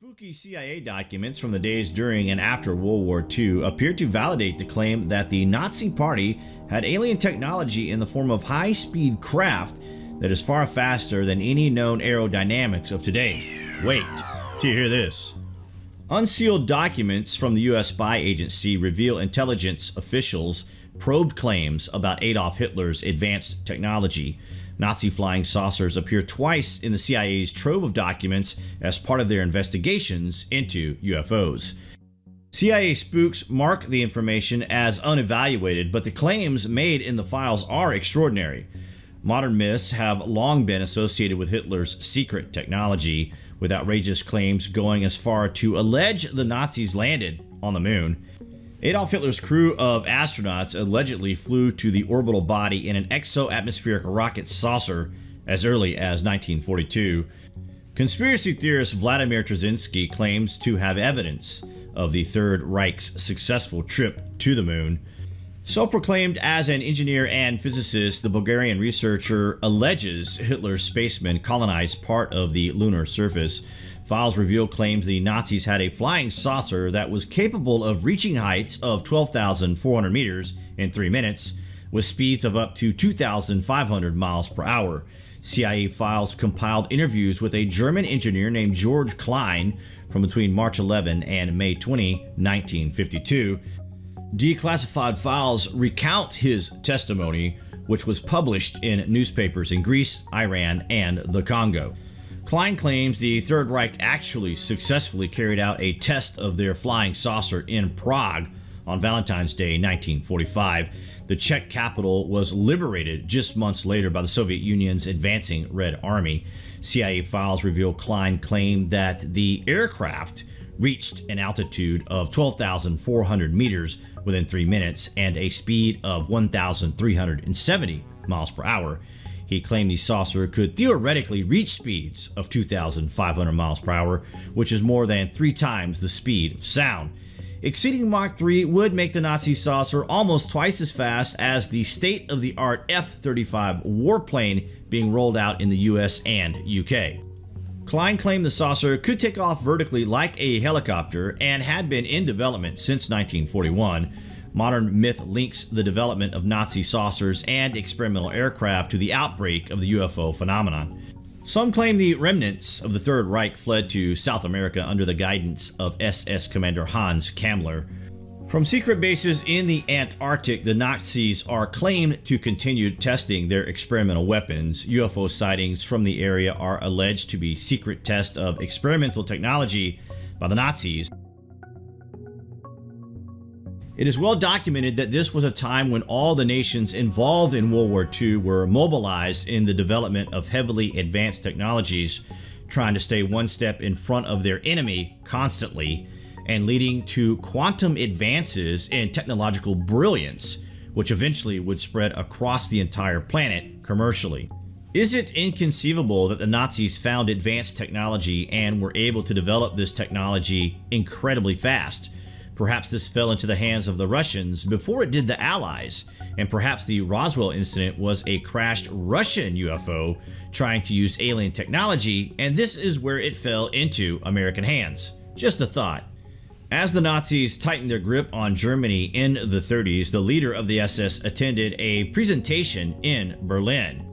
Spooky CIA documents from the days during and after World War II appear to validate the claim that the Nazi Party had alien technology in the form of high-speed craft that is far faster than any known aerodynamics of today. Wait till you hear this. Unsealed documents from the US spy agency reveal intelligence officials probed claims about Adolf Hitler's advanced technology. Nazi flying saucers appear twice in the CIA's trove of documents as part of their investigations into UFOs. CIA spooks mark the information as unevaluated, but the claims made in the files are extraordinary. Modern myths have long been associated with Hitler's secret technology, with outrageous claims going as far to allege the Nazis landed on the moon. Adolf Hitler's crew of astronauts allegedly flew to the orbital body in an exo-atmospheric rocket saucer as early as 1942. Conspiracy theorist Vladimir Trzynski claims to have evidence of the Third Reich's successful trip to the moon. Self-proclaimed as an engineer and physicist, the Bulgarian researcher alleges Hitler's spacemen colonized part of the lunar surface. Files reveal claims the Nazis had a flying saucer that was capable of reaching heights of 12,400 meters in 3 minutes, with speeds of up to 2,500 miles per hour. CIA files compiled interviews with a German engineer named George Klein from between March 11 and May 20, 1952. Declassified files recount his testimony, which was published in newspapers in Greece, Iran, and the Congo. Klein claims the Third Reich actually successfully carried out a test of their flying saucer in Prague on Valentine's Day 1945. The Czech capital was liberated just months later by the Soviet Union's advancing Red Army. CIA files reveal Klein claimed that the aircraft reached an altitude of 12,400 meters within 3 minutes and a speed of 1,370 miles per hour. He claimed the saucer could theoretically reach speeds of 2,500 miles per hour, which is more than 3 times the speed of sound. Exceeding Mach 3 would make the Nazi saucer almost twice as fast as the state-of-the-art F-35 warplane being rolled out in the US and UK. Klein claimed the saucer could take off vertically like a helicopter and had been in development since 1941. Modern myth links the development of Nazi saucers and experimental aircraft to the outbreak of the UFO phenomenon. Some claim the remnants of the Third Reich fled to South America under the guidance of SS Commander Hans Kammler. From secret bases in the Antarctic, the Nazis are claimed to continue testing their experimental weapons. UFO sightings from the area are alleged to be secret tests of experimental technology by the Nazis. It is well documented that this was a time when all the nations involved in World War II were mobilized in the development of heavily advanced technologies, trying to stay one step in front of their enemy constantly, and leading to quantum advances in technological brilliance, which eventually would spread across the entire planet commercially. Is it inconceivable that the Nazis found advanced technology and were able to develop this technology incredibly fast? Perhaps this fell into the hands of the Russians before it did the Allies, and perhaps the Roswell incident was a crashed Russian UFO trying to use alien technology, and this is where it fell into American hands. Just a thought. As the Nazis tightened their grip on Germany in the 30s, the leader of the SS attended a presentation in Berlin.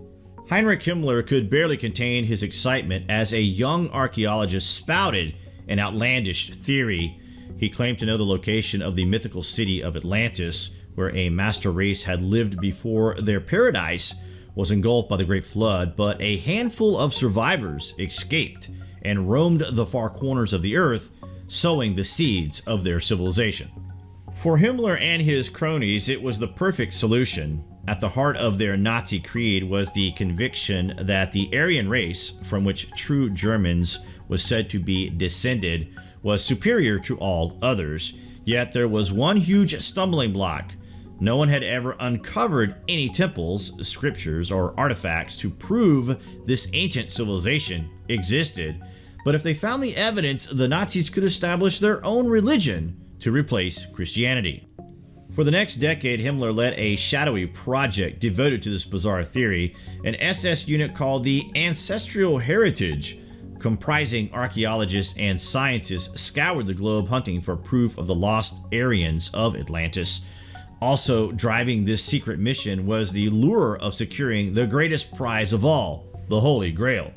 Heinrich Himmler could barely contain his excitement as a young archaeologist spouted an outlandish theory. He claimed to know the location of the mythical city of Atlantis, where a master race had lived before their paradise was engulfed by the Great Flood, but a handful of survivors escaped and roamed the far corners of the earth, sowing the seeds of their civilization. For Himmler and his cronies, it was the perfect solution. At the heart of their Nazi creed was the conviction that the Aryan race, from which true Germans was said to be descended, was superior to all others. Yet there was one huge stumbling block. No one had ever uncovered any temples, scriptures, or artifacts to prove this ancient civilization existed. But if they found the evidence, the Nazis could establish their own religion to replace Christianity. For the next decade, Himmler led a shadowy project devoted to this bizarre theory, an SS unit called the Ancestral Heritage comprising archaeologists and scientists, scoured the globe hunting for proof of the lost Aryans of Atlantis. Also driving this secret mission was the lure of securing the greatest prize of all, the Holy Grail.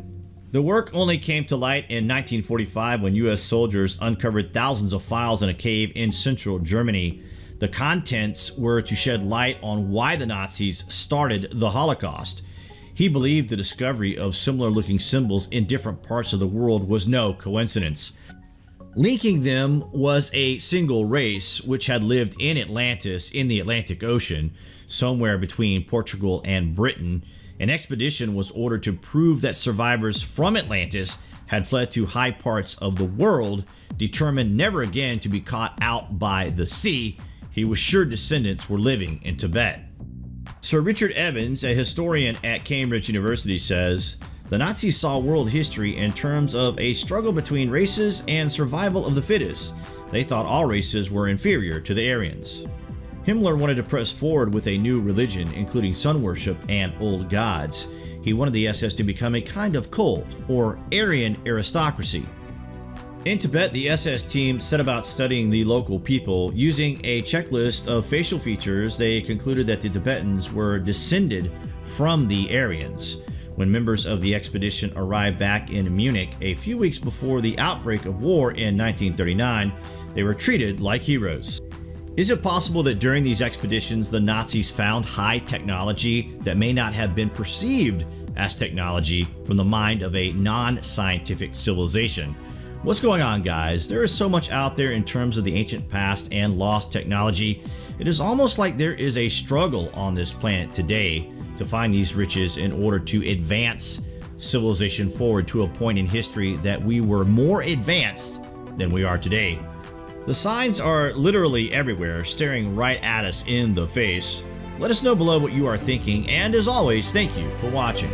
The work only came to light in 1945 when U.S. soldiers uncovered thousands of files in a cave in central Germany. The contents were to shed light on why the Nazis started the Holocaust. He believed the discovery of similar-looking symbols in different parts of the world was no coincidence. Linking them was a single race which had lived in Atlantis in the Atlantic Ocean, somewhere between Portugal and Britain. An expedition was ordered to prove that survivors from Atlantis had fled to high parts of the world, determined never again to be caught out by the sea. He was sure descendants were living in Tibet. Sir Richard Evans, a historian at Cambridge University, says, "The Nazis saw world history in terms of a struggle between races and survival of the fittest. They thought all races were inferior to the Aryans." Himmler wanted to press forward with a new religion, including sun worship and old gods. He wanted the SS to become a kind of cult, or Aryan aristocracy. In Tibet, the SS team set about studying the local people. Using a checklist of facial features, they concluded that the Tibetans were descended from the Aryans. When members of the expedition arrived back in Munich a few weeks before the outbreak of war in 1939, they were treated like heroes. Is it possible that during these expeditions the Nazis found high technology that may not have been perceived as technology from the mind of a non-scientific civilization? What's going on, guys? There is so much out there in terms of the ancient past and lost technology. It is almost like there is a struggle on this planet today to find these riches in order to advance civilization forward to a point in history that we were more advanced than we are today. The signs are literally everywhere, staring right at us in the face. Let us know below what you are thinking, and as always, thank you for watching.